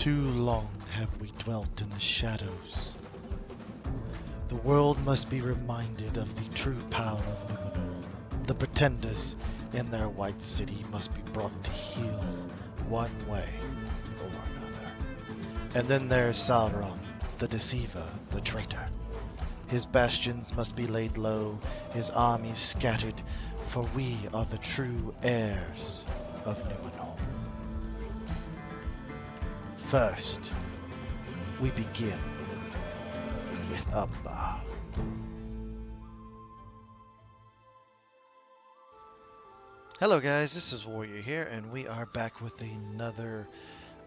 Too long have we dwelt in the shadows. The world must be reminded of the true power of Numenor. The pretenders in their white city must be brought to heel one way or another. And then there's Sauron, the deceiver, the traitor. His bastions must be laid low, his armies scattered, for we are the true heirs of Numenor. First, we begin with Abba. Hello guys, this is Warrior here, and we are back with another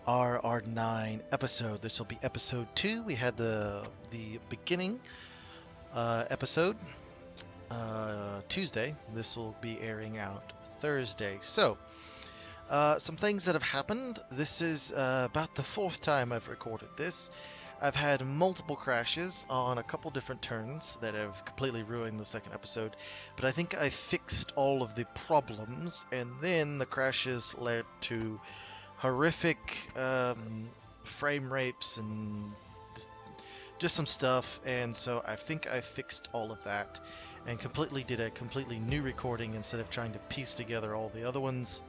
Ar-Adunian episode. This will be episode 2. We had the beginning episode Tuesday. This will be airing out Thursday. So, some things that have happened. This is about the 4th time I've recorded this. I've had multiple crashes on a couple different turns that have completely ruined the second episode, but I think I fixed all of the problems, and then the crashes led to horrific frame rapes and just some stuff, and so I think I fixed all of that and did a completely new recording instead of trying to piece together all the other ones.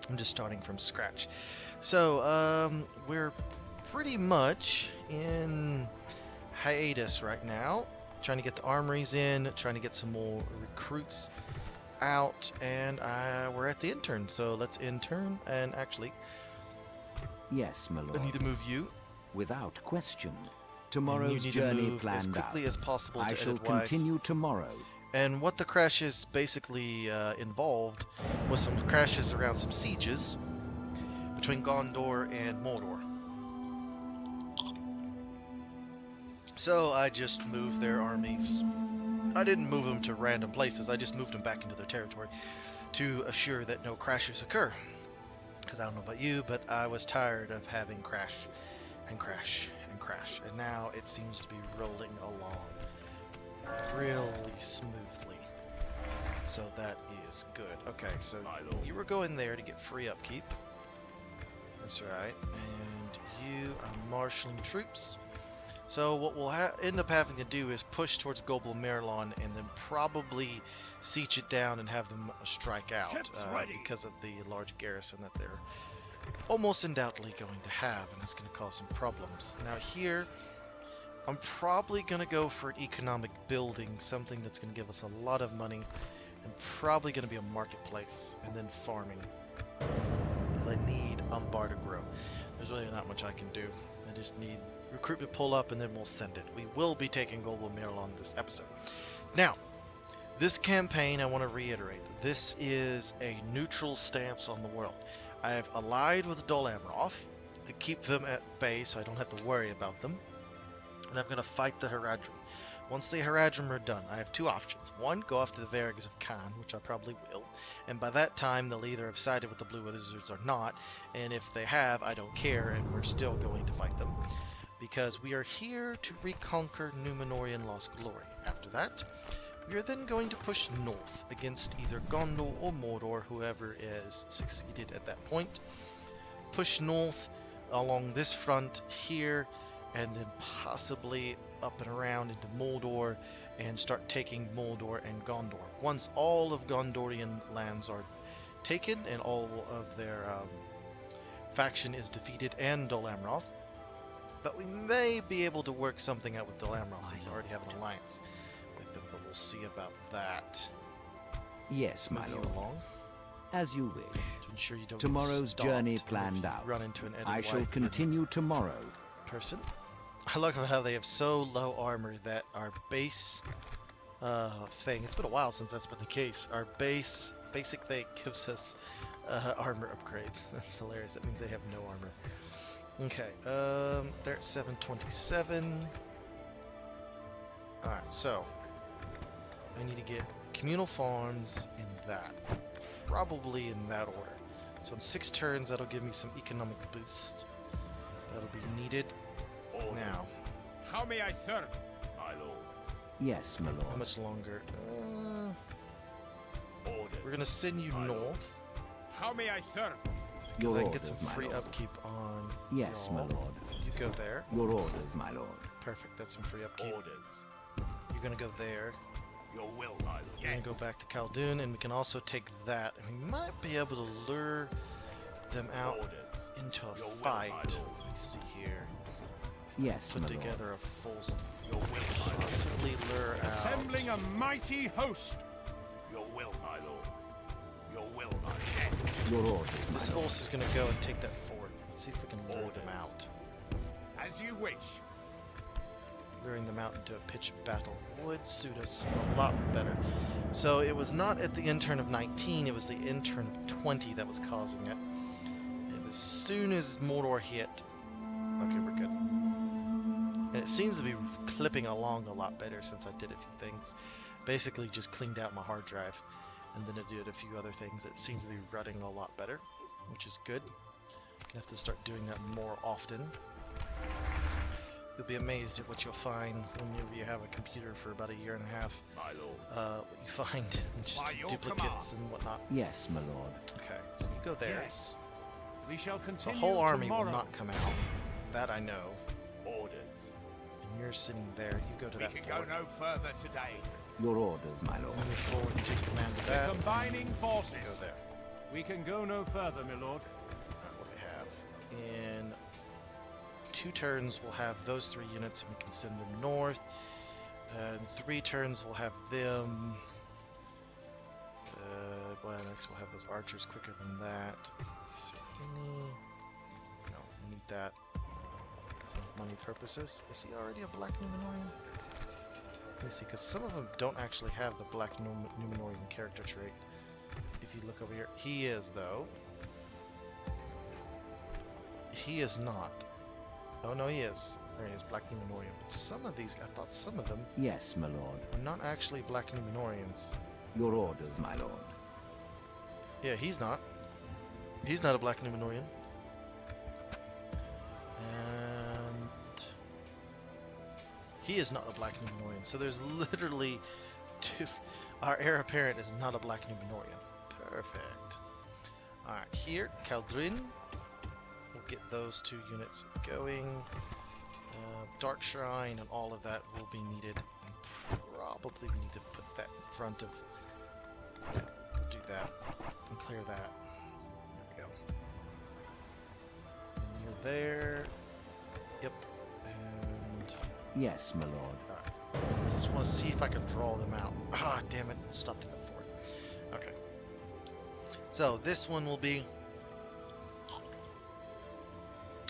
I'm just starting from scratch. So we're pretty much in hiatus right now, trying to get the armories in, trying to get some more recruits out, and we're at the intern. So let's intern, and actually, yes, my lord. I need to move you. Without question. Tomorrow's journey planned as quickly out. as possible. I shall continue tomorrow. And what the crashes basically involved was some crashes around some sieges between Gondor and Mordor. So I just moved their armies. I didn't move them to random places, I just moved them back into their territory to assure that no crashes occur. Because I don't know about you, but I was tired of having crash and crash and crash. And now it seems to be rolling along really smoothly. So that is good. Okay, so you were going there to get free upkeep. That's right. And you are marshalling troops. So what we'll end up having to do is push towards Globel Mirlond and then probably siege it down and have them strike out because of the large garrison that they're almost undoubtedly going to have, and that's going to cause some problems. Now here, I'm probably going to go for an economic building, something that's going to give us a lot of money, and probably going to be a marketplace, and then farming. Because I need Umbar to grow. There's really not much I can do. I just need recruitment pull up, and then we'll send it. We will be taking Globel Mirlond this episode. Now, this campaign, I want to reiterate, this is a neutral stance on the world. I have allied with Dol Amroth to keep them at bay so I don't have to worry about them. And I'm going to fight the Haradrim. Once the Haradrim are done, I have two options. One, go after the Varrigs of Khan, which I probably will. And by that time, they'll either have sided with the Blue Wizards or not. And if they have, I don't care, and we're still going to fight them. Because we are here to reconquer Numenorian lost glory. After that, we are then going to push north against either Gondor or Mordor, whoever is succeeded at that point. Push north along this front here, and then possibly up and around into Mordor and start taking Mordor and Gondor. Once all of Gondorian lands are taken and all of their faction is defeated and Dol Amroth, but we may be able to work something out with Dol Amroth since I already have an alliance with them, but we'll see about that. Yes, my lord. Along. As you wish. To ensure you don't Tomorrow's journey planned out. Run into an I shall continue tomorrow. Person. I love how they have so low armor that our base thing, it's been a while since that's been the case, our basic thing gives us armor upgrades. That's hilarious. That means they have no armor. Okay, they're at 727. Alright, so I need to get communal farms in that. Probably in that order. So in 6 turns, that'll give me some economic boost. That'll be needed. Now, how may I serve, my lord? Yes, my lord. How much longer? We're gonna send you north. How may I serve? because Your I can get orders, some my free lord. upkeep on Yes, my y'all. lord. You go there. Your orders, my lord. Perfect, that's some free upkeep. Orders. You're gonna go there. Your will, my lord. We're gonna go back to Khaldun, and we can also take that, and we might be able to lure them out Orders. into a Your will, fight. my lord. Let's see here. Yes, Put my together a full Your will, my lord. possibly lure out. Assembling a mighty host. Your will, my lord. Your will, my lord. lord. Your orders, This my lord. force is gonna go and take that fort. Let's see if we can lure them out. As you wish. Luring them out into a pitched battle would suit us a lot better. So it was not at the intern of 19, it was the intern of 20 that was causing it. And as soon as Mordor hit, okay, we're good. And it seems to be clipping along a lot better since I did a few things. Basically just cleaned out my hard drive, and then I did a few other things. It seems to be running a lot better, which is good. Gonna have to start doing that more often. You'll be amazed at what you'll find when you have a computer for about a year and a half. My lord. What you find, just By your duplicates and whatnot. Yes, my lord. Okay, so you go there. Yes. We shall The continue whole army tomorrow. will not come out. That I know. Orders. And you're sitting there. You go to We that can fort. go no further today. Your orders, my lord. Move forward and take command of that. Combining forces. Go there. We can go no further, my lord. What do we have? In 2 turns, we'll have those 3 units, and we can send them north. In 3 turns, we'll have them. Well, next we'll have those archers quicker than that. Is there any? No, we need that for money purposes. Is he already a Black Numenorian? Let me see, because some of them don't actually have the Black Numenorian character trait. If you look over here, he is though. He is not. Oh no, he is. There he is, Black Numenorian. But some of these, I thought some of them Yes, my lord. were not actually Black Numenorians. Your orders, my lord. Yeah, he's not. He's not a Black Numenorian. And he is not a Black Numenorian. So there's literally 2. Our heir apparent is not a Black Numenorian. Perfect. Alright, here, Khaldun. We'll get those 2 units going. Dark Shrine and all of that will be needed. And probably we need to put that in front of... do that and clear that. There we go. And you're there. Yep. And Yes, my lord. alright. Just want to see if I can draw them out. Ah, damn it! Stopped at that fort. Okay. So this one will be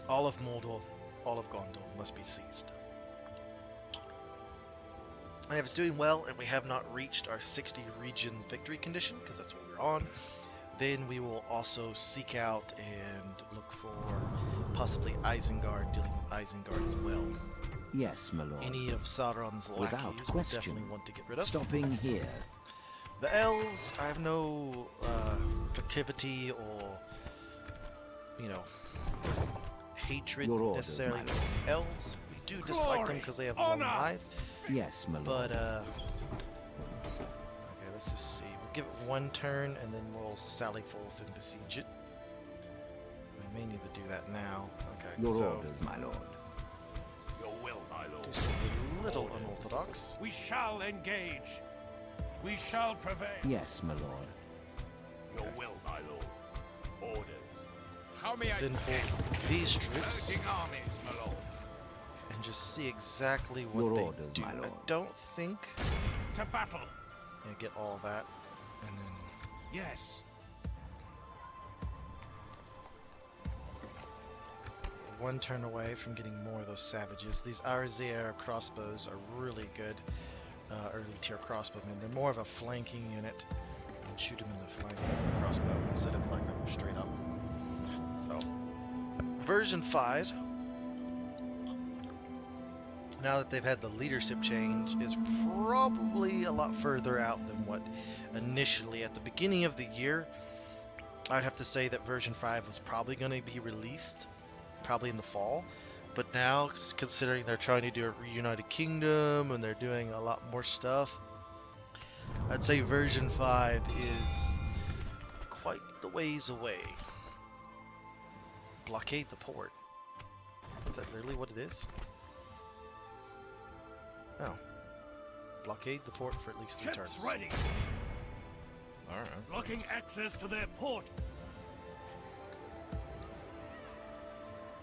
all of Mordor, all of Gondor must be seized. And if it's doing well and we have not reached our 60 region victory condition, because that's what we're on, then we will also seek out and look for possibly Isengard, dealing with Isengard as well. Yes, my lord. Any of Sauron's Without lackeys we'll question. definitely want to get rid of. Stopping here. The elves, I have no proclivity or, you know, hatred Your orders, necessarily my towards the elves. We do dislike them because they have long honor. life. Yes, my lord. But, okay, let's just see. We'll give it 1 turn, and then we'll sally forth and besiege it. We may need to do that now. Okay, Your so orders, my lord. Your will, my do lord. something a little unorthodox. We shall engage. We shall prevail. Yes, my lord. Your will, my lord. Orders. How may Send I forth these troops Urging armies, my lord. and just see exactly what Your they orders, do. my I lord. don't think... To battle. Yeah, get all that, and then... Yes. One turn away from getting more of those savages. These Arzier crossbows are really good early tier crossbowmen. They're more of a flanking unit. And shoot them in the flank with a crossbow instead of like a straight up. So, version 5, now that they've had the leadership change, is probably a lot further out than what initially at the beginning of the year. I'd have to say that version 5 was probably going to be released probably in the fall, but now considering they're trying to do a reunited kingdom and they're doing a lot more stuff, I'd say version 5 is quite the ways away. blockade the port. Is that literally what it is? Oh. Blockade the port for at least 3 turns. Ships ready. Alright. Blocking access to their port.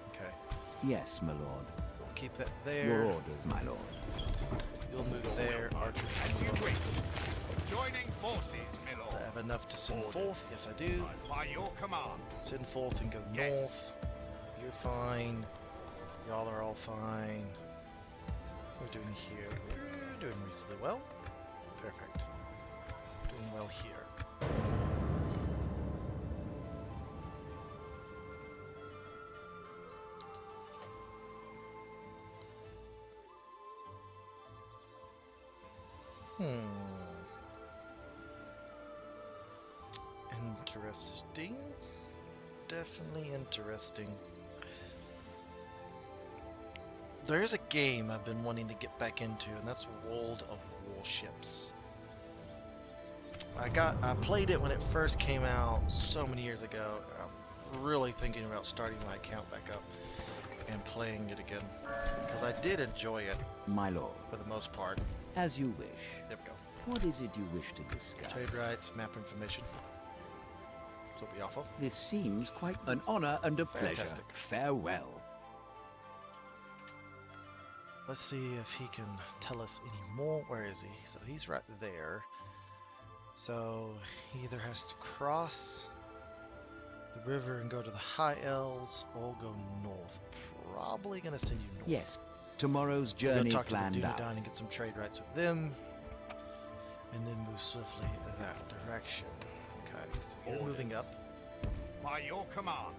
Okay. Yes, my lord. We'll keep that there. Your orders, my lord. You'll move there. Archers As you will wish. Joining forces, my lord. I have enough to send Orders. forth. Yes, I do. By your command. Send forth and go Yes. north. You're fine. Y'all are all fine. What are we doing here? We're doing reasonably well. Perfect. Doing well here. Interesting. Definitely interesting. There is a game I've been wanting to get back into, and that's World of Warships. I played it when it first came out so many years ago. I'm really thinking about starting my account back up and playing it again, because I did enjoy it My lord. for the most part. As you wish. There we go. What is it you wish to discuss? Trade rights, map information. That's what we offer. This seems quite an honor and a pleasure. Fantastic. Farewell. Let's see if he can tell us any more. Where is he? So he's right there. So he either has to cross the river and go to the High Elves, or go north. Probably gonna send you north. Yes. Tomorrow's Go journey talk to the planned out. Dunedain and get some trade rights with them, and then move swiftly that direction. Okay, so you're Orders. moving up. By your command.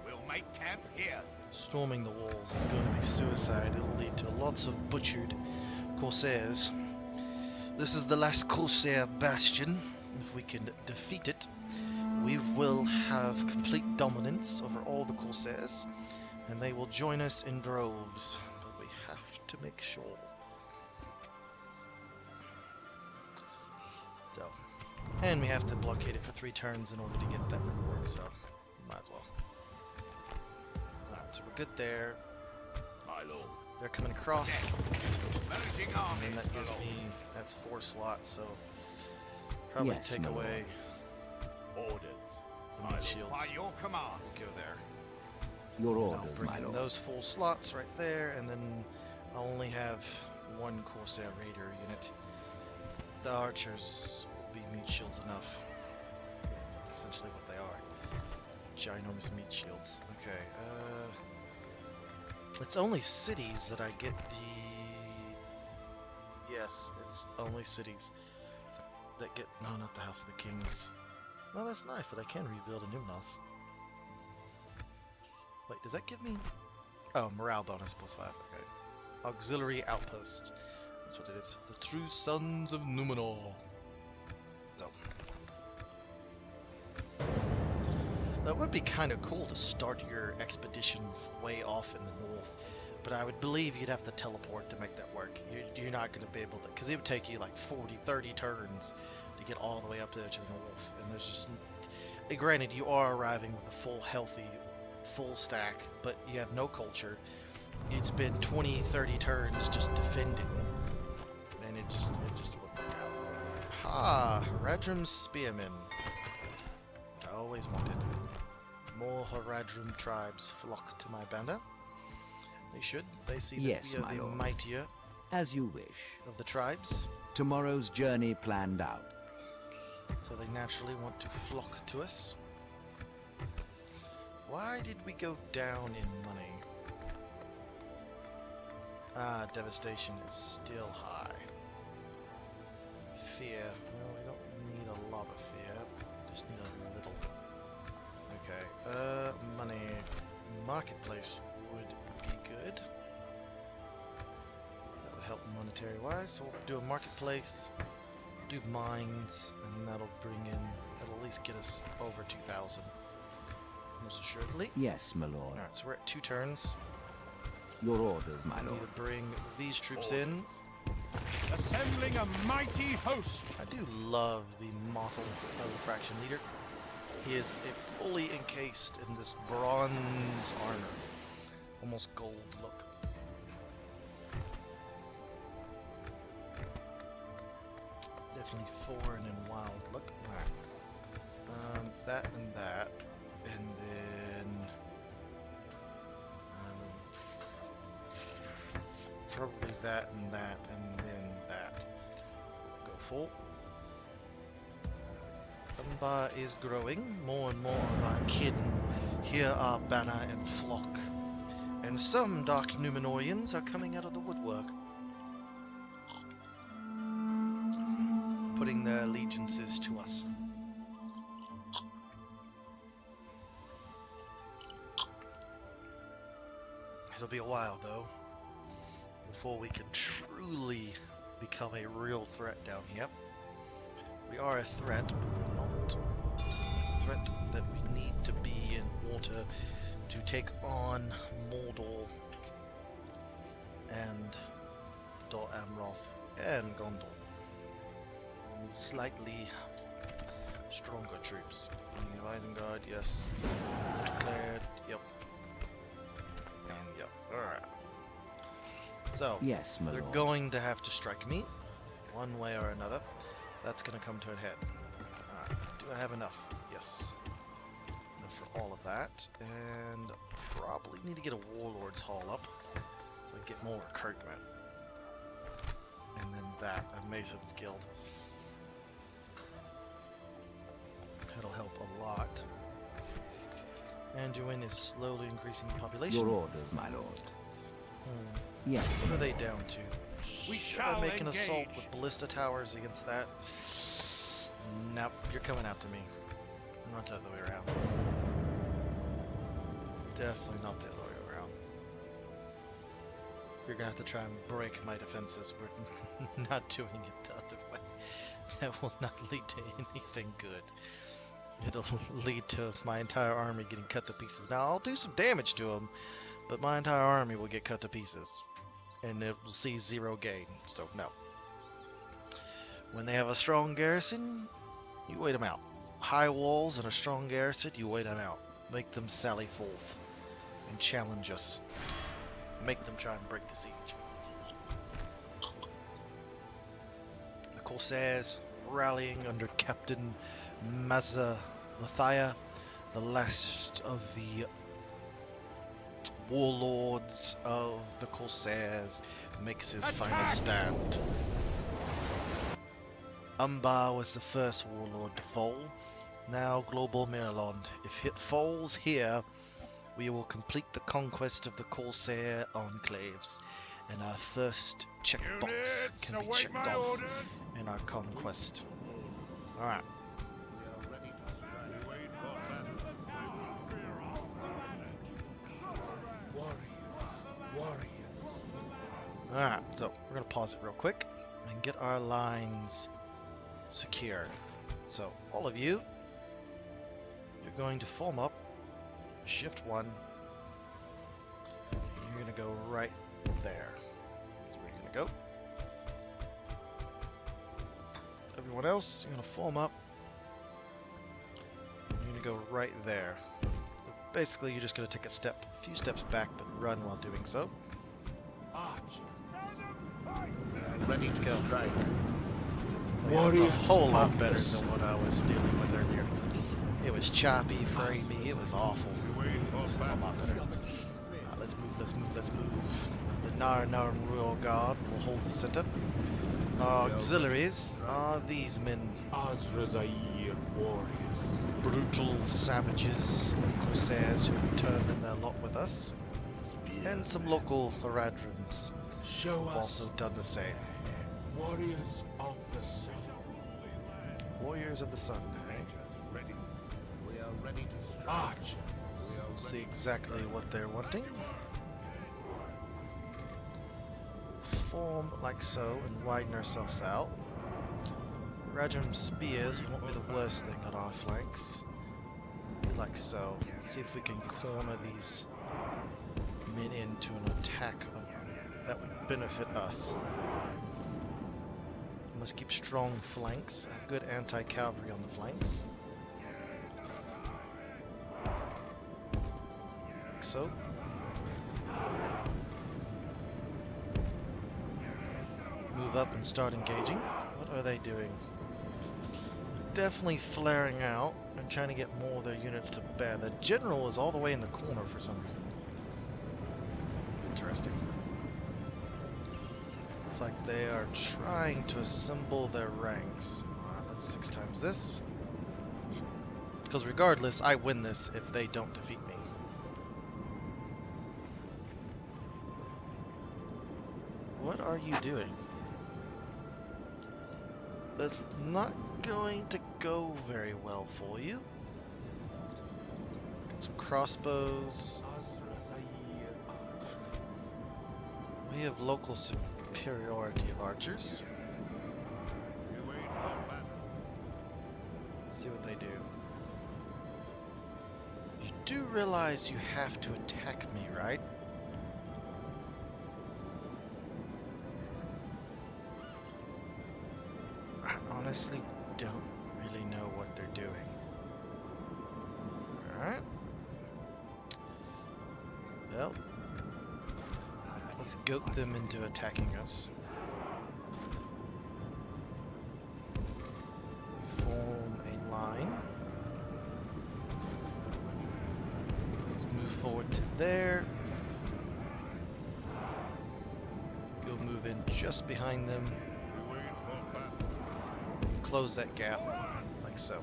We'll make camp here. Storming the walls is going to be suicide. It'll lead to lots of butchered Corsairs. This is the last Corsair Bastion. If we can defeat it, we will have complete dominance over all the Corsairs, and they will join us in droves. But we have to make sure. So, and we have to blockade it for 3 turns in order to get that reward, so might as well. Alright, so we're good there. My lord. They're coming across, Merging and armies, then that my gives lord. me, that's 4 slots, so probably Yes, take my away Orders. the My meat lord. shields. By your command. We'll go there. Your And I'll orders, bring my in lord. those full slots right there, and then I'll only have 1 Corsair Raider unit. The archers will be meat shields enough. That's essentially what they are. Ginormous meat shields. Okay, it's only cities that I get the... Yes, it's only cities that get... No, not the House of the Kings. No, that's nice that I can rebuild a Numnos. Wait, does that give me... Oh, morale bonus +5, okay. Auxiliary outpost. That's what it is. The True Sons of Numenor. So. That would be kind of cool to start your expedition way off in the north, but I would believe you'd have to teleport to make that work. You're not going to be able to, because it would take you like 40, 30 turns to get all the way up there to the north, and there's just... Granted, you are arriving with a full, healthy, full stack, but you have no culture. You'd spend 20, 30 turns just defending, and it just wouldn't work out. Ha! Haradrim Spearmen. What I always wanted. More Haradrim tribes flock to my banner. They should. They see that Yes, we are my the lord. mightier As you wish. of the tribes, Tomorrow's journey planned out. so they naturally want to flock to us. Why did we go down in money? Ah, devastation is still high. Fear. Well, we don't need a lot of fear. Just need a little. Okay. Money. Marketplace would be good. That would help monetary wise. So we'll do a marketplace. Do mines, and that'll at least get us over 2,000. Most assuredly. Yes, my lord. Alright, so we're at 2 turns. Your orders, my Either lord. bring these troops in. Assembling a mighty host. I do love the Mothel Fraction Leader. He is fully encased in this bronze armor. Almost gold look. Definitely foreign and wild look. Alright. That and that. And then... probably that and that and then that. Go full. Umbar is growing. More and more of our kin hear our banner and flock. And some dark Numenorians are coming out of the woodwork, putting their allegiances to us. It'll be a while, though, before we can truly become a real threat down here. We are a threat, but not a threat that we need to be in order to take on Mordor and Dol Amroth and Gondor. We need slightly stronger troops. Isengard, yes. Declared, yep. And yep. Alright. So, yes, my they're lord. going to have to strike me, one way or another. That's going to come to a head. Do I have enough? Yes. Enough for all of that. And probably need to get a Warlord's Hall up so I get more recruitment. And then that, a Mason's Guild. That'll help a lot. Anduin is slowly increasing in population. Your orders, my lord. Yes, What my are they lord. down to? We Should shall I make an assault engage. with ballista towers against that? Nope, you're coming out to me. Not the other way around. Definitely not the other way around. You're gonna have to try and break my defenses. We're not doing it the other way. That will not lead to anything good. It'll lead to my entire army getting cut to pieces. Now, I'll do some damage to them, but my entire army will get cut to pieces. And it will see zero gain, so no. When they have a strong garrison, you wait them out. High walls and a strong garrison, you wait them out. Make them sally forth and challenge us. Make them try and break the siege. The Corsairs rallying under Captain Mazza Lathia, the last of the warlords of the Corsairs, makes his final stand. Umbar was the first warlord to fall. Now Globel Mirlond. If it falls here, we will complete the conquest of the Corsair enclaves, and our first checkbox Units, can be await checked my off orders. in our conquest. Alright. Alright, so we're going to pause it real quick and get our lines secured. So, all of you, you're going to form up, shift 1, and you're going to go right there. That's where you're going to go. Everyone else, you're going to form up, and you're going to go right there. So basically, you're just going to take a few steps back, but run while doing so. Ready Let's to go. strike. It's a whole lot better than what I was dealing with earlier. It was choppy, framey, it was awful. This is a lot better. Let's move. The Nar Royal Guard will hold the center. Our auxiliaries are these men. Azrazair warriors. Brutal savages and Corsairs who returned in their lot with us. And some local Haradrims Show who've us also done the same. warriors of the sun. Warriors of the Sun, eh? We are ready to strike. Arch. We'll see exactly what they're wanting. Form like so and widen ourselves out. Rajam spears won't be the worst thing on our flanks. Like so. Let's see if we can corner these men into an attack that would benefit us. We must keep strong flanks, have good anti-cavalry on the flanks. so. Move up and start engaging. What are they doing? Definitely flaring out and trying to get more of their units to bear. The general is all the way in the corner for some reason. Interesting. Looks like they are trying to assemble their ranks. Let's 6 times this. Because regardless, I win this if they don't defeat me. What are you doing? That's not going to go very well for you. Get some crossbows. We have local superiority of archers. Let's see what they do. You do realize you have to attack me, right? I honestly don't really know what they're doing. Alright. Well, let's goat them into attacking us. We form a line. Let's move forward to there. You'll move in just behind them. Close that gap, like so.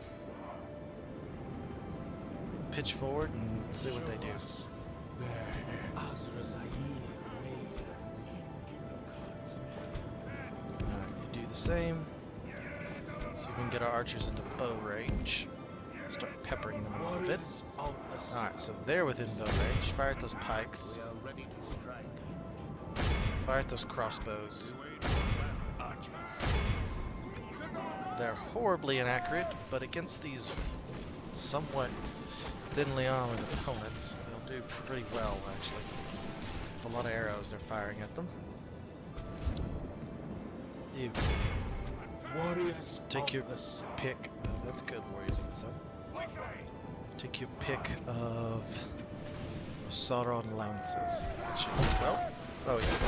Pitch forward and see what they do. Alright, you do the same. So we can get our archers into bow range. Start peppering them a little bit. Alright, so they're within bow range. Fire at those pikes. Fire at those crossbows. They're horribly inaccurate, but against these somewhat thinly armored opponents, they'll do pretty well, actually. It's a lot of arrows they're firing at them. You take your pick. Oh, that's good, Warriors of the Sun. Take your pick of Sauron lances. That should do well. Oh yeah,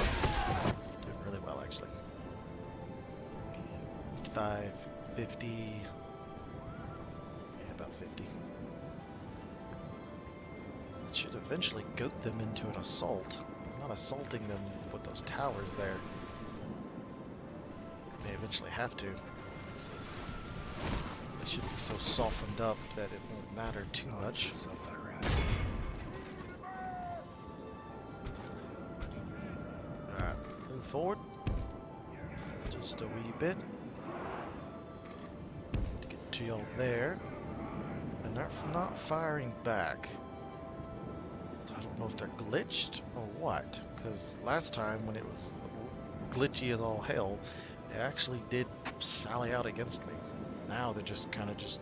doing really well, actually. 5, 50, yeah, about 50. It should eventually goat them into an assault. I'm not assaulting them with those towers there. They may eventually have to. They should be so softened up that it won't matter too much. Alright, move forward. Just a wee bit. To y'all there, and they're not firing back. So I don't know if they're glitched or what, because last time when it was glitchy as all hell, they actually did sally out against me. Now they're just kind of just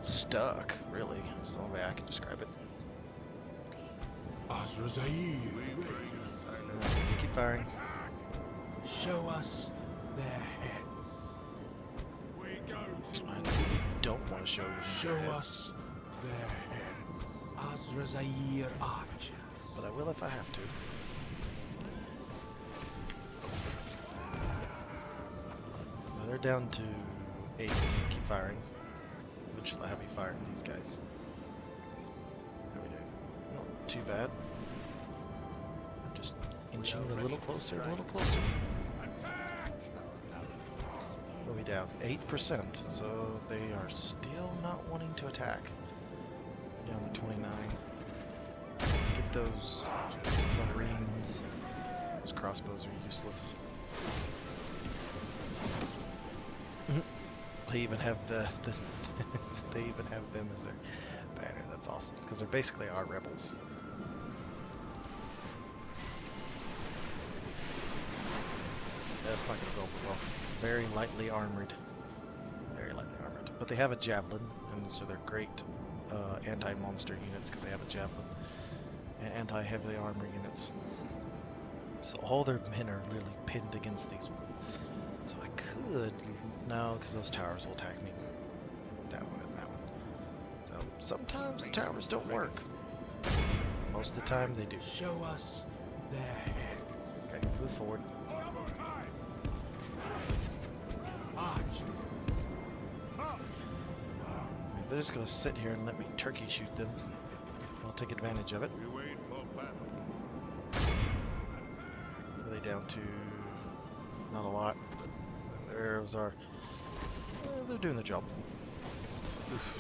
stuck, really. That's the only way I can describe it. Keep firing. Show us their heads. I don't want to show you their heads. Us their heads. Azrazair archers. But I will if I have to. Well, they're down to 8. Keep firing. Eventually I'll have you fire at these guys. How we doing? Not too bad. Just inching a little closer, a little closer. What are we down? 8%, so they are still not wanting to attack. We're down to 29. Get those marines. Those crossbows are useless. They even have they even have them as their banner. That's awesome, because they're basically our rebels. That's not going to go over well. Very lightly armored. Very lightly armored. But they have a javelin, and so they're great anti-monster units because they have a javelin. And anti-heavily armored units. So all their men are literally pinned against these. So I could... No, because those towers will attack me. That one and that one. So sometimes the towers don't work. Most of the time they do. Show us their heads. Okay, move forward. Arch. They're just gonna sit here and let me turkey shoot them. I'll take advantage of it. We wait for battle. What are they down to? Not a lot. And their arrows are... they're doing the job. Oof.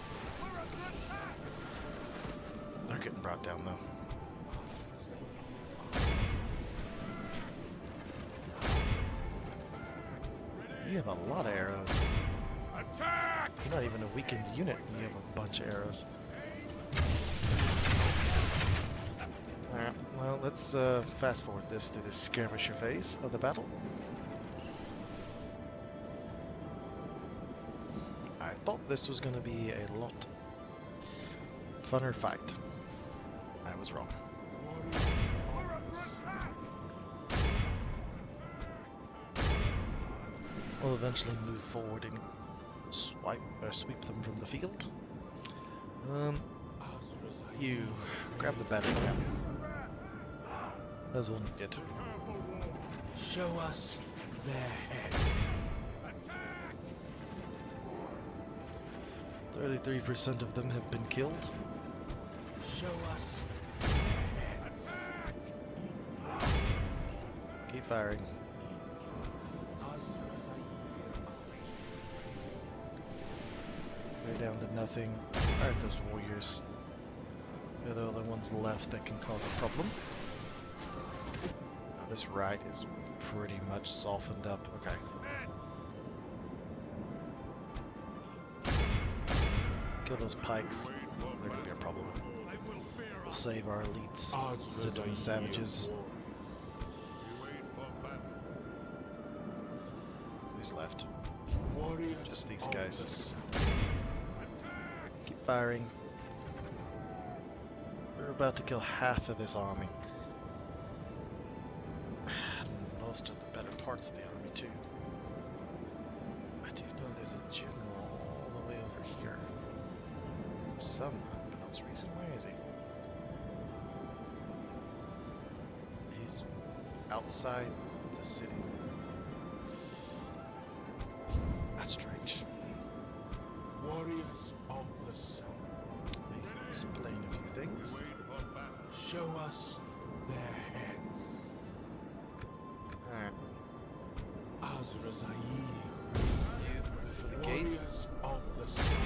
They're getting brought down though. You have a lot of arrows. Attack! You're not even a weakened unit and you have a bunch of arrows. Alright, well let's fast forward this to the skirmisher phase of the battle. I thought this was going to be a lot funner fight. I was wrong. We'll eventually move forward and sweep them from the field. You grab the battery gun. As we'll need it. Show us their heads. 33% of them have been killed. Show us. Keep firing. They're down to nothing. Alright, those warriors. They're the only ones left that can cause a problem. Now, this right is pretty much softened up. Okay. Kill those pikes. They're gonna be a problem. We'll save our elites. Sit on the savages. Who's left? Just these guys. Keep firing. We're about to kill half of this army. Most of the better parts of the army too. I do know there's a general all the way over here. For some unbeknownst reason, where is he? He's outside the city. That's strange. Warriors of the sun. May explain a few things. Show us their heads. Alright. Azrazair. You move for the gate. Warriors of the sun.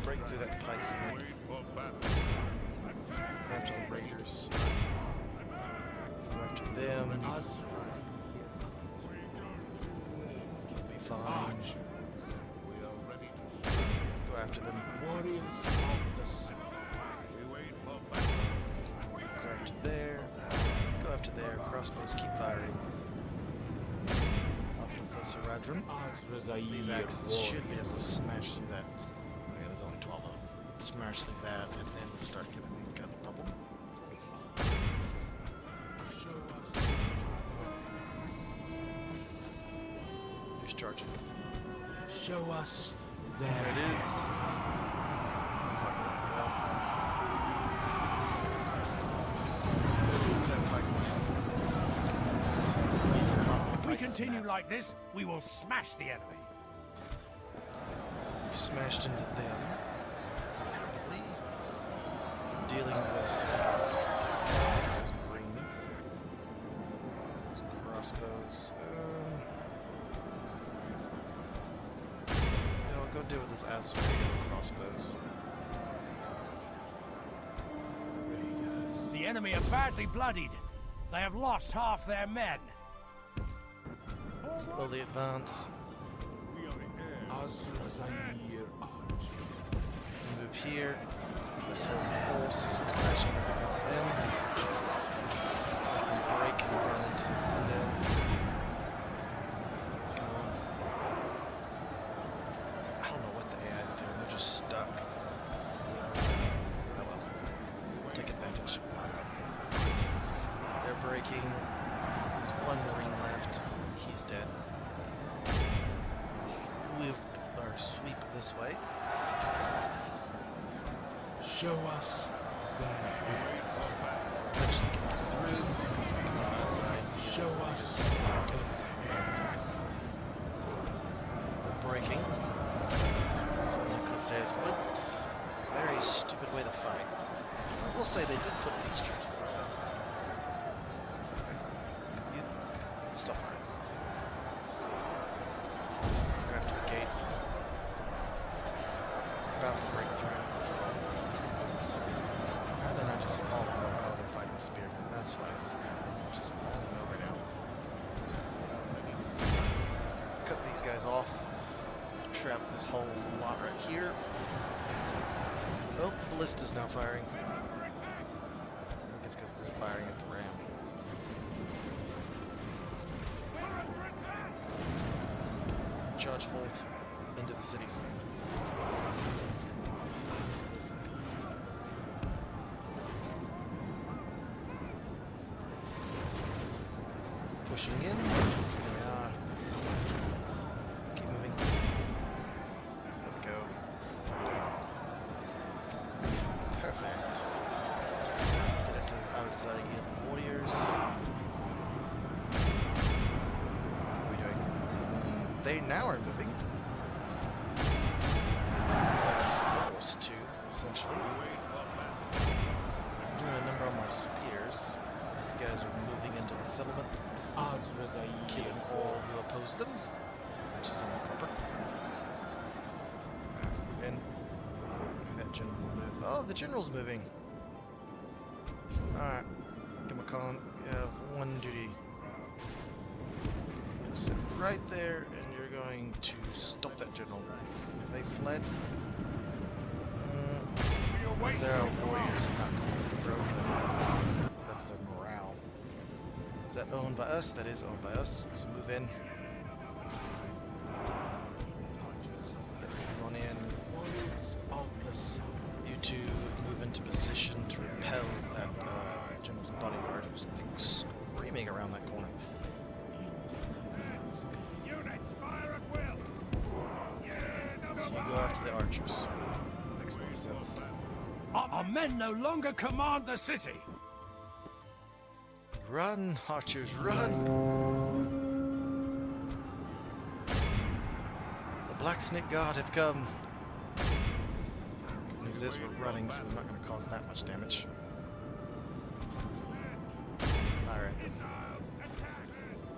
Break through that pike unit. Go after the raiders. Go after them. You'll be fine. Go after them. Warriors of the sun. Go after there. Go after there. Crossbows, keep firing. Off with those Haradrim. These axes should be able to smash through that. Okay, there's only 12 of them. Smash through that, and then start giving these guys a problem. Who's charging? Show us their There it is. It's not going well. That pike If we continue like this, we will smash the enemy. smashed into them. Rapidly. Dealing with those marines. Those crossbows. I'll go deal with those Azrael crossbows. The enemy are badly bloodied. They have lost half their men. Slowly advance. Azrazair Arch. Move here. This whole force is clashing against them. Break and run into the citadel. Come on. I don't know what the AI is doing. They're just stuck. Oh well. Take advantage. They're breaking. There's one marine left. He's dead. Sweep this way. Show us Eventually get through. Show us. They're breaking. So Corsairs would. It's a very stupid way to fight. I will say they did put these troops for though. You stop firing. Go after the gate. About to break through. Why are they not just falling over? Oh, they're fighting spearmen. That's fine. They're just falling over now. Cut these guys off. Trap this whole lot right here. Oh, the ballista's now firing. I think it's because it's firing at the ram. Charge forth into the city. Pushing in. There we are. Keep moving. There we go. Perfect. Get up to this outer side again. Warriors. What are we doing? They now are moving. Force 2, essentially. I'm doing a number on my spears. These guys are moving into the settlement. Killing all who oppose them, which is only proper. Move in. Maybe that general will move. Oh, the general's moving. Alright. Gamakan, you have one duty. You're gonna sit right there, and you're going to stop that general. If they fled, Zara warriors are not going to be broken. That's their morale. Is that owned by us? That is owned by us. So move in. Yes, move on in. You two move into position to repel that general's bodyguard who's screaming around that corner. So you go after the archers. Makes a lot of sense. Our men no longer command the city. Run, archers, run! The Blacksnake God have come. Good news is we're running, so they're not going to cause that much damage. Alright then.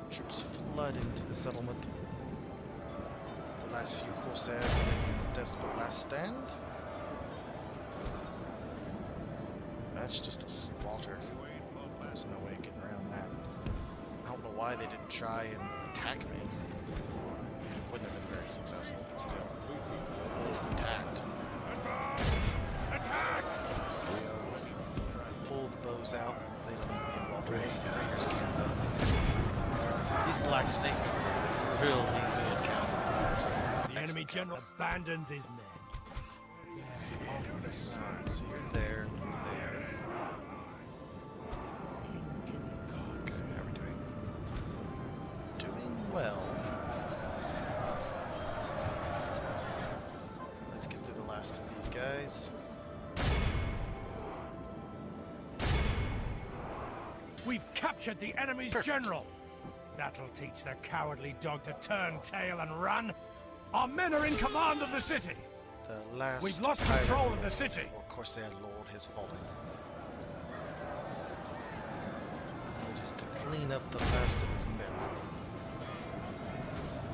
Troops flood into the settlement. The last few Corsairs are making a desperate last stand. That's just a slaughter. There's no way of getting around that. I don't know why they didn't try and attack me. It wouldn't have been very successful, but still. At least attacked. Attack! Pull the bows out. They don't need to be involved in this. The raiders can't. These Black Snake are really good cavalry. The enemy general abandons his men. Alright, so you're there, you're there. Good, how are we doing? Doing well. Let's get through the last of these guys. We've captured the enemy's general. That'll teach the cowardly dog to turn tail and run. Our men are in command of the city. The last We've lost pirate control of the city. or Corsair Lord has fallen. And just to clean up the last of his men.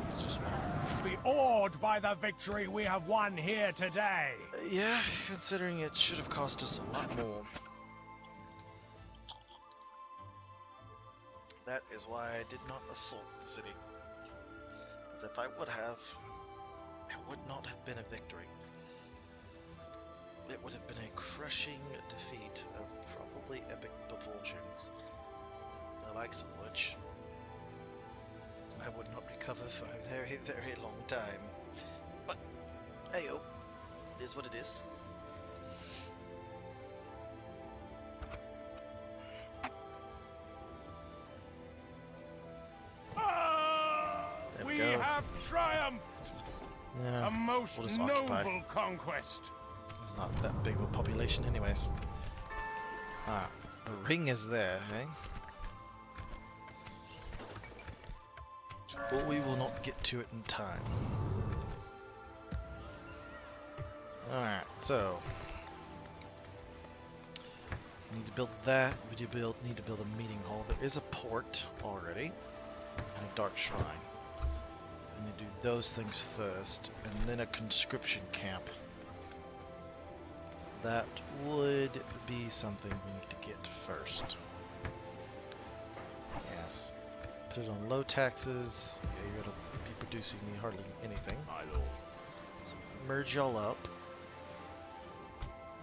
It's just one. Be awed by the victory we have won here today. Yeah, considering it should have cost us a lot more. That is why I did not assault the city. As if I would have, it would not have been a victory. It would have been a crushing defeat of probably epic proportions, the likes of which I would not recover for a very, very long time. But, hey-oh, it is what it is. We have triumphed! Yeah, A most we'll just noble occupy. conquest. It's not that big of a population anyways. Ah, the ring is there, eh? But we will not get to it in time. Alright, so we need to build that. We need to build a meeting hall. There is a port already, and a dark shrine. We need to do those things first, and then a conscription camp. That would be something we need to get first. Yes. Put it on low taxes. Yeah, you're gonna be producing me hardly anything. My lord. Let's merge y'all up.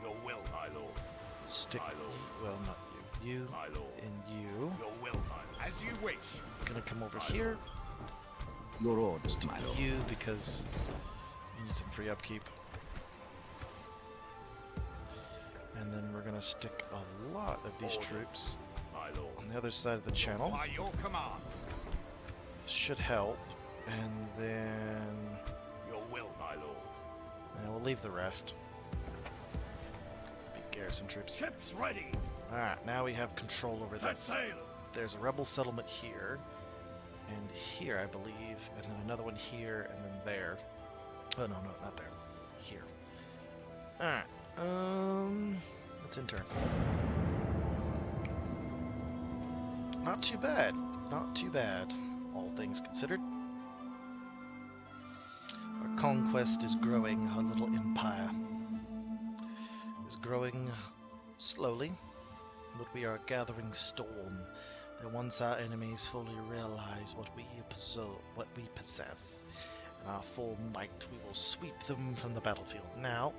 Your will, my lord. Stick. My lord. Well, not you. You My lord. and you. Your will, my lord. As you wish. Gonna come over My here. Your orders, my lord. You because you need some free upkeep. And then we're gonna stick a lot of these Order. troops My lord. on the other side of the channel. By your command. Should help. And then Your will, my lord. we'll leave the rest. Be garrison troops. Ships ready. Alright, now we have control over Set this. sail. There's a rebel settlement here, and here, I believe, and then another one here, and then there. Oh, no, not there. Here. Alright, let's intern. Not too bad. Not too bad, all things considered. Our conquest is growing, our little empire is growing slowly, but we are gathering storm. That once our enemies fully realize what we possess, and our full might, we will sweep them from the battlefield. Now,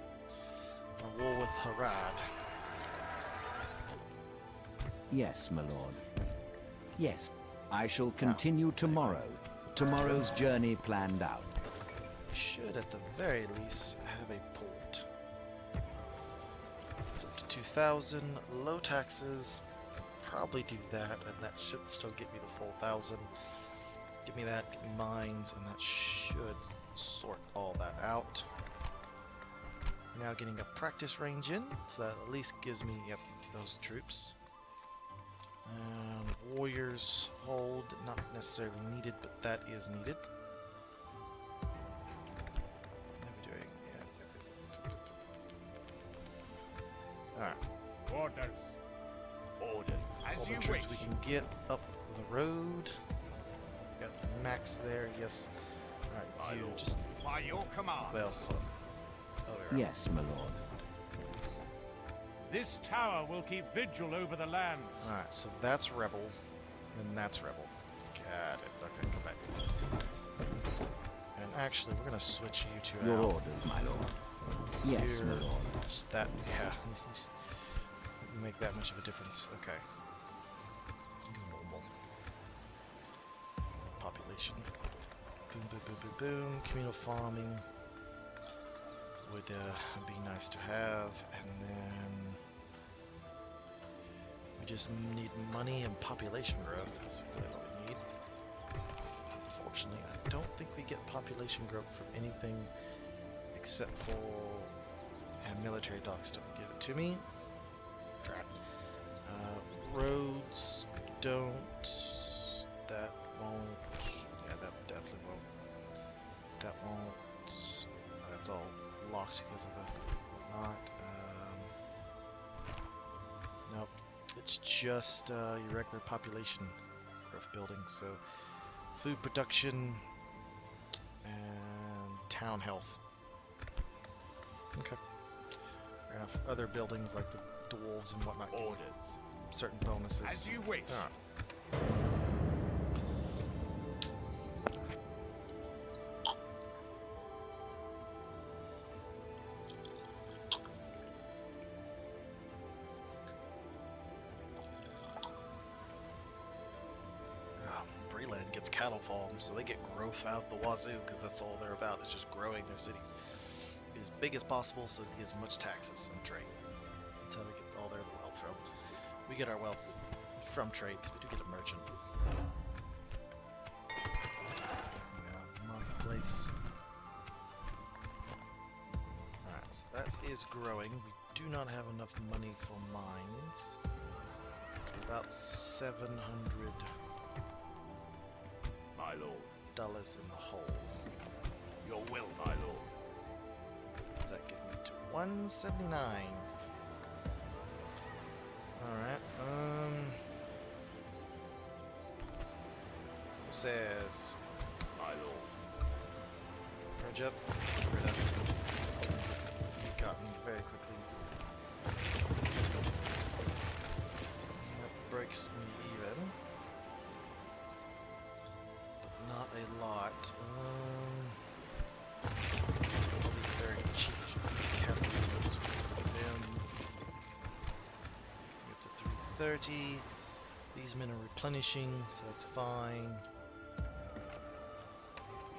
a war with Harad. Yes, my lord. Yes, I shall continue tomorrow. Tomorrow's journey planned out. We should, at the very least, have a port. It's up to 2,000, low taxes. Probably do that, and that should still get me the full 1,000. Give me that, give me mines, and that should sort all that out. Now getting a practice range in, so that at least gives me, yep, those troops. Warriors hold, not necessarily needed, but that is needed. What am I doing? Yeah. Alright. Orders. Orders. As All the you troops wish. we can get up the road. Got Max there, yes. My Alright, you lord. just, By your command. well, hold on. Other way around. Yes, my lord. This tower will keep vigil over the lands. Alright, so that's Rebel, and that's Rebel. Got it. Okay, come back. And actually, we're gonna switch you two Your out. orders, my lord. Yes, my Here. lord. Just that, yeah. Make that much of a difference. Okay. Normal. Population. Boom, boom, boom, boom, boom. Communal farming would be nice to have. And then we just need money and population growth. That's really all we need. Unfortunately, I don't think we get population growth from anything except for military docks. Don't give it to me. Drat. Roads don't. That won't. Yeah, that definitely won't. That won't. That's all locked because of the whatnot. Nope. It's just your regular population growth building. So food production and town health. Okay. We have other buildings like the dwarves and whatnot. Give Orders. certain bonuses. As you wish. Alright. Breland gets cattle farms, so they get growth out the wazoo, because that's all they're about, is just growing their cities. Be as big as possible so they get as much taxes and trade. That's how they get all their wealth from. We get our wealth from trade, because we do get a merchant. Yeah, marketplace. Alright, so that is growing. We do not have enough money for mines. about $700 My lord. in the hole. Your will, my lord. Does that get me to 179? Alright, Corsairs. My lord. Purge up. Get rid of. Be gotten very quickly. That breaks me even. But not a lot. All these very cheap cavalry. Let's put them up to 330. These men are replenishing, so that's fine.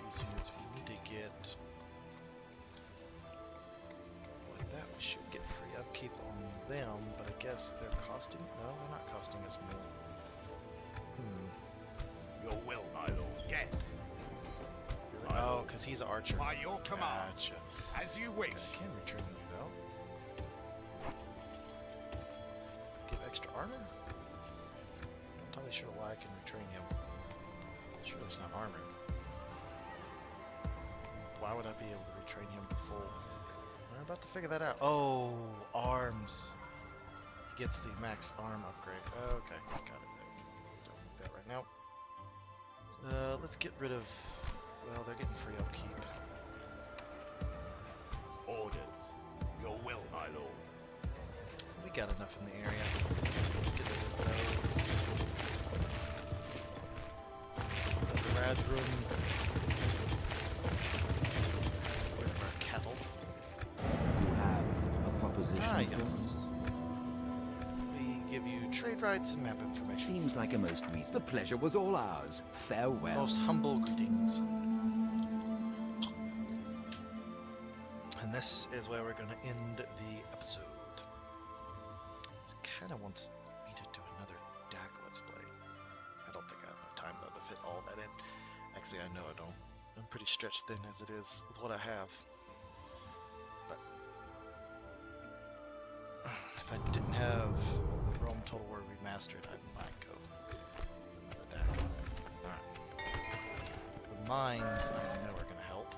These units we need to get. With that, we should get free upkeep on them, but I guess they're costing. No, they're not costing us more. Your will, my lord. Yes. Really? My Oh, lord. because he's an archer. By your command. Gotcha. As you wish. Okay, I can retrain you though. Give extra armor? Not entirely sure why I can retrain him. Sure, it's not armor. Why would I be able to retrain him to full? I'm about to figure that out. Oh, arms. He gets the max arm upgrade. Okay, got it. Don't need that right now. Let's get rid of. Well, they're getting free upkeep. Orders. Your will, my lord. We got enough in the area. Let's get rid of those. The Harad room. Get rid of our cattle. You have a proposition Ah, for yes. us? We give you trade rights and map information. Seems like a most reasonable. The pleasure was all ours. Farewell. Most humble greetings. And this is where we're going to end the episode. This kind of wants me to do another DAC Let's Play. I don't think I have enough time though to fit all that in. Actually, I know I don't. I'm pretty stretched thin as it is with what I have. But if I didn't have the Rome Total War Remastered, I might go another DAC. Alright. The mines, I know are going to help.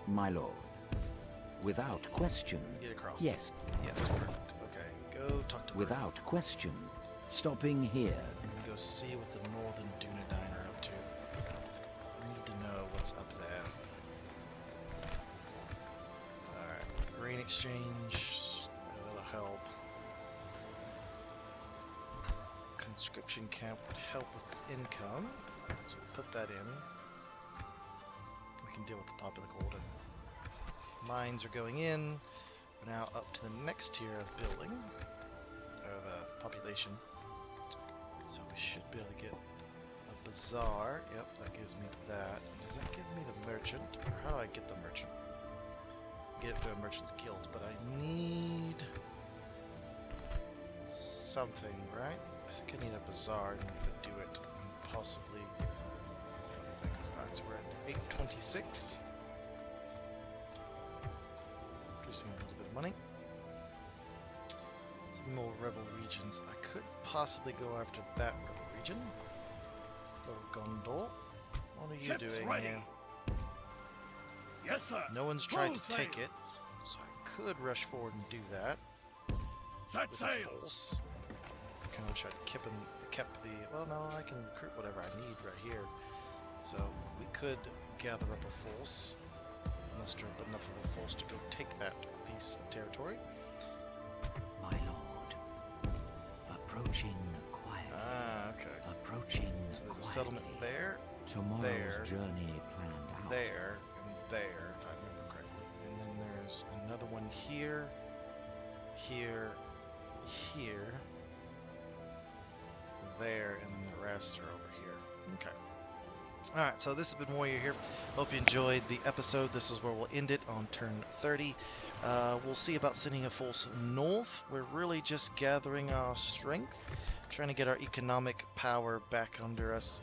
My lord. Without question. Get across. Yes, Yes, perfect. Okay, go talk to her. without question. Stopping here. And then go see what the Northern Dunedain are up to. I need to know what's up there. Alright, grain exchange. That'll help. Conscription camp would help with income. So we'll put that in. We can deal with the popular quota. Mines are going in. We're now up to the next tier of building. Of population. So we should be able to get a bazaar. Yep, that gives me that. Does that give me the merchant? Or how do I get the merchant? Get it through a merchant's guild, but I need something, right? I think I need a bazaar in order to do it. And possibly some other things. Alright, so we're at 826. Producing a little bit of money. Some more rebel regions. I could possibly go after that rebel region. Go Gondor. What are you Ships doing ready. here? Yes, sir. No one's tried to Full take sail. it, so I could rush forward and do that. Set With sail. a force. Kind of wish I'd kept the. Well, no, I can recruit whatever I need right here. So we could gather up a force, muster up enough of a force to go take that piece of territory. My lord. Approaching quietly. Ah, okay. Approaching So there's a quietly. settlement there, Tomorrow's there, journey planned out. there, and there, if I remember correctly. And then there's another one here, here, here, there, and then the rest are over here. Okay. Alright, so this has been Warrior here. Hope you enjoyed the episode. This is where we'll end it on turn 30. We'll see about sending a force north. We're really just gathering our strength, trying to get our economic power back under us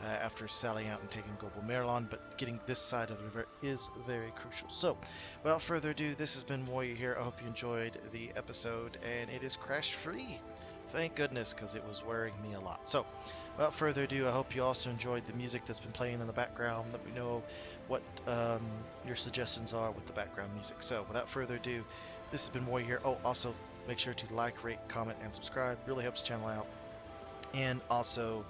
after sallying out and taking Globel Mirlond, but getting this side of the river is very crucial. So, without further ado, this has been Warrior here. I hope you enjoyed the episode, and it is crash free. Thank goodness, because it was wearing me a lot. So, without further ado, I hope you also enjoyed the music that's been playing in the background. Let me know what your suggestions are with the background music. So, without further ado, this has been Moy here. Oh, also, make sure to like, rate, comment, and subscribe. Really helps the channel out. And also,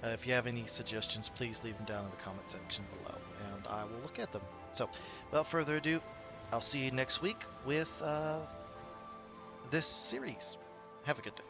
if you have any suggestions, please leave them down in the comment section below, and I will look at them. So, without further ado, I'll see you next week with this series. Have a good day.